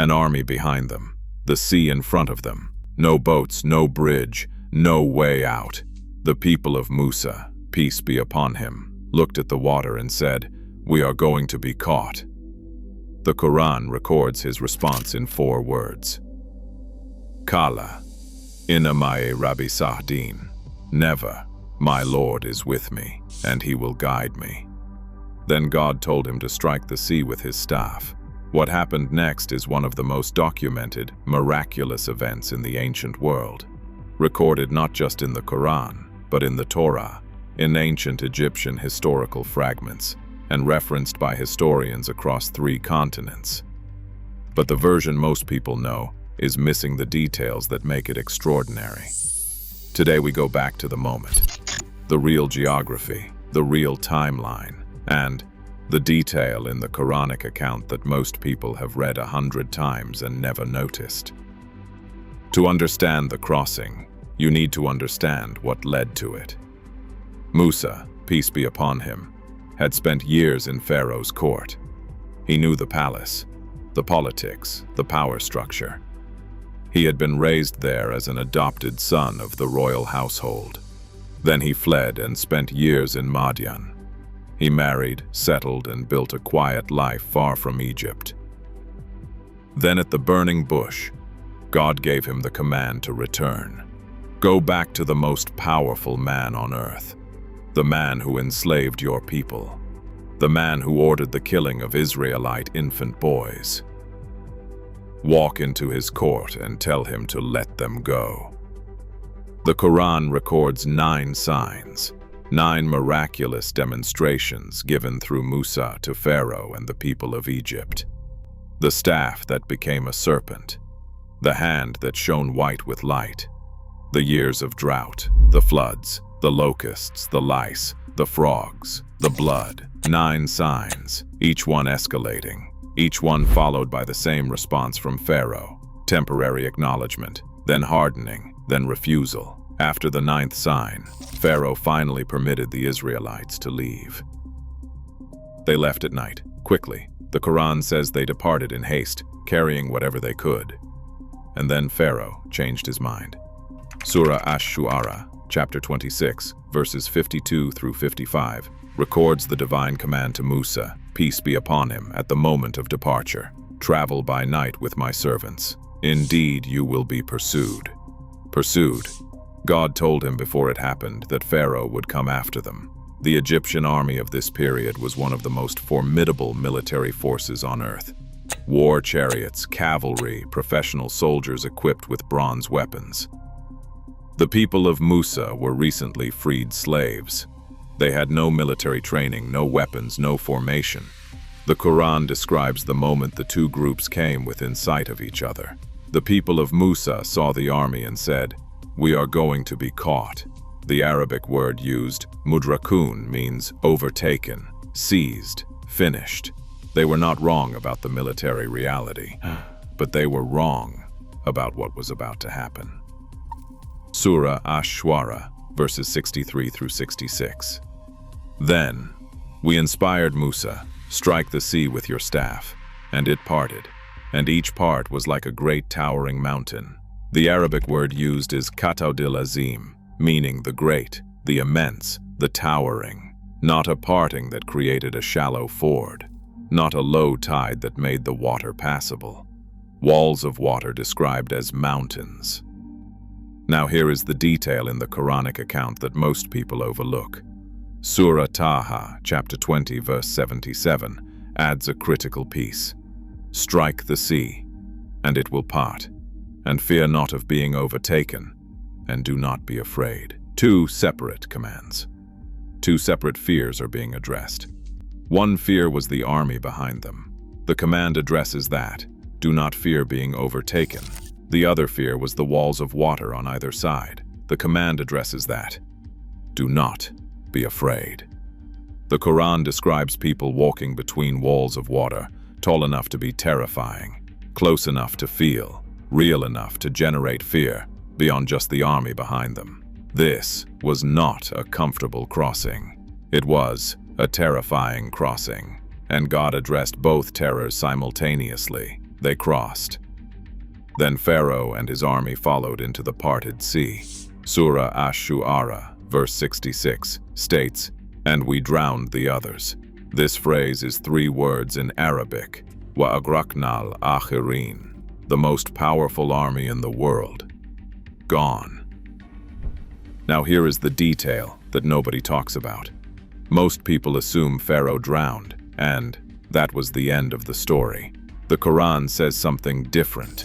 An army behind them, the sea in front of them. No boats, no bridge, no way out. The people of Musa, peace be upon him, looked at the water and said, "We are going to be caught." The Quran records his response in 4 words. Kala, inna ma'i Rabbi Sahdin. Never, my Lord is with me, and he will guide me. Then God told him to strike the sea with his staff. What happened next is one of the most documented, miraculous events in the ancient world, recorded not just in the Quran, but in the Torah, in ancient Egyptian historical fragments, and referenced by historians across 3 continents. But the version most people know is missing the details that make it extraordinary. Today we go back to the moment, the real geography, the real timeline, and the detail in the Quranic account that most people have read 100 times and never noticed. To understand the crossing, you need to understand what led to it. Musa, peace be upon him, had spent years in Pharaoh's court. He knew the palace, the politics, the power structure. He had been raised there as an adopted son of the royal household. Then he fled and spent years in Madian. He married, settled, and built a quiet life far from Egypt. Then at the burning bush, God gave him the command to return. Go back to the most powerful man on earth, the man who enslaved your people, the man who ordered the killing of Israelite infant boys. Walk into his court and tell him to let them go. The Quran records 9 signs, 9 miraculous demonstrations given through Musa to Pharaoh and the people of Egypt. The staff that became a serpent, the hand that shone white with light, the years of drought, the floods, the locusts, the lice, the frogs, the blood. 9 signs, each one escalating, each one followed by the same response from Pharaoh, temporary acknowledgement, then hardening, then refusal. After the 9th sign, Pharaoh finally permitted the Israelites to leave. They left at night, quickly. The Quran says they departed in haste, carrying whatever they could. And then Pharaoh changed his mind. Surah Ash-Shu'ara, chapter 26, verses 52 through 55, records the divine command to Musa, peace be upon him, at the moment of departure. Travel by night with my servants. Indeed, you will be pursued. Pursued. God told him before it happened that Pharaoh would come after them. The Egyptian army of this period was one of the most formidable military forces on earth. War chariots, cavalry, professional soldiers equipped with bronze weapons. The people of Musa were recently freed slaves. They had no military training, no weapons, no formation. The Quran describes the moment the 2 groups came within sight of each other. The people of Musa saw the army and said, "We are going to be caught." The Arabic word used, mudrakun, means overtaken, seized, finished. They were not wrong about the military reality, but they were wrong about what was about to happen. Surah Ash-Shu'ara, verses 63 through 66. Then we inspired Musa, strike the sea with your staff, and it parted, and each part was like a great towering mountain. The Arabic word used is Qataudil Azim, meaning the great, the immense, the towering. Not a parting that created a shallow ford, not a low tide that made the water passable. Walls of water described as mountains. Now here is the detail in the Quranic account that most people overlook. Surah Taha, chapter 20, verse 77, adds a critical piece. Strike the sea, and it will part, and fear not of being overtaken, and do not be afraid. 2 separate commands. 2 separate fears are being addressed. One fear was the army behind them. The command addresses that, do not fear being overtaken. The other fear was the walls of water on either side. The command addresses that, do not be afraid. The Quran describes people walking between walls of water, tall enough to be terrifying, close enough to feel, real enough to generate fear, beyond just the army behind them. This was not a comfortable crossing. It was a terrifying crossing, and God addressed both terrors simultaneously. They crossed. Then Pharaoh and his army followed into the parted sea. Surah Ash-Shu'ara, verse 66, states, "And we drowned the others." This phrase is 3 words in Arabic, wa agraknal akhirin, the most powerful army in the world. Gone. Now here is the detail that nobody talks about. Most people assume Pharaoh drowned, and that was the end of the story. The Quran says something different.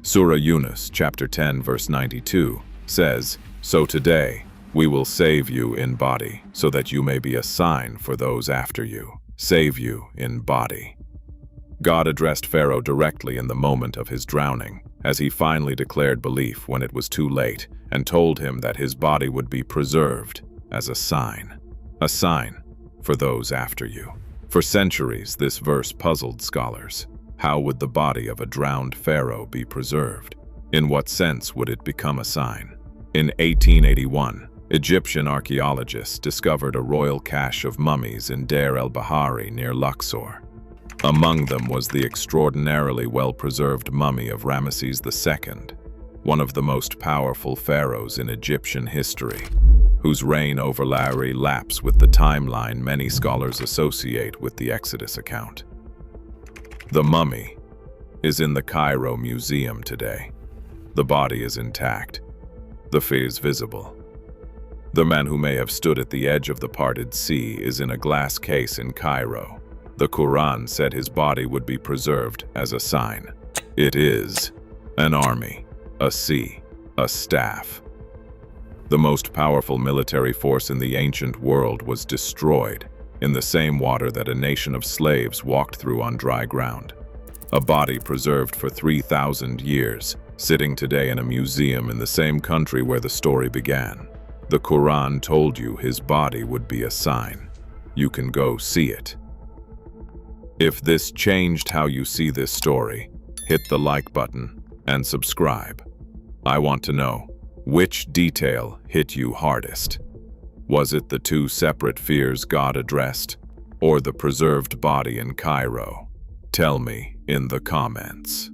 Surah Yunus, chapter 10, verse 92, says, "So today we will save you in body, so that you may be a sign for those after you." Save you in body. God addressed Pharaoh directly in the moment of his drowning, as he finally declared belief when it was too late, and told him that his body would be preserved as a sign. A sign for those after you. For centuries, this verse puzzled scholars. How would the body of a drowned pharaoh be preserved? In what sense would it become a sign? In 1881, Egyptian archaeologists discovered a royal cache of mummies in Deir el-Bahari near Luxor. Among them was the extraordinarily well-preserved mummy of Ramesses II, one of the most powerful pharaohs in Egyptian history, whose reign overlaps with the timeline many scholars associate with the Exodus account. The mummy is in the Cairo Museum today. The body is intact. The face is visible. The man who may have stood at the edge of the parted sea is in a glass case in Cairo. The Quran said his body would be preserved as a sign. It is an army, a sea, a staff. The most powerful military force in the ancient world was destroyed in the same water that a nation of slaves walked through on dry ground. A body preserved for 3,000 years, sitting today in a museum in the same country where the story began. The Quran told you his body would be a sign. You can go see it. If this changed how you see this story, hit the like button and subscribe. I want to know, which detail hit you hardest? Was it the 2 separate fears God addressed, or the preserved body in Cairo? Tell me in the comments.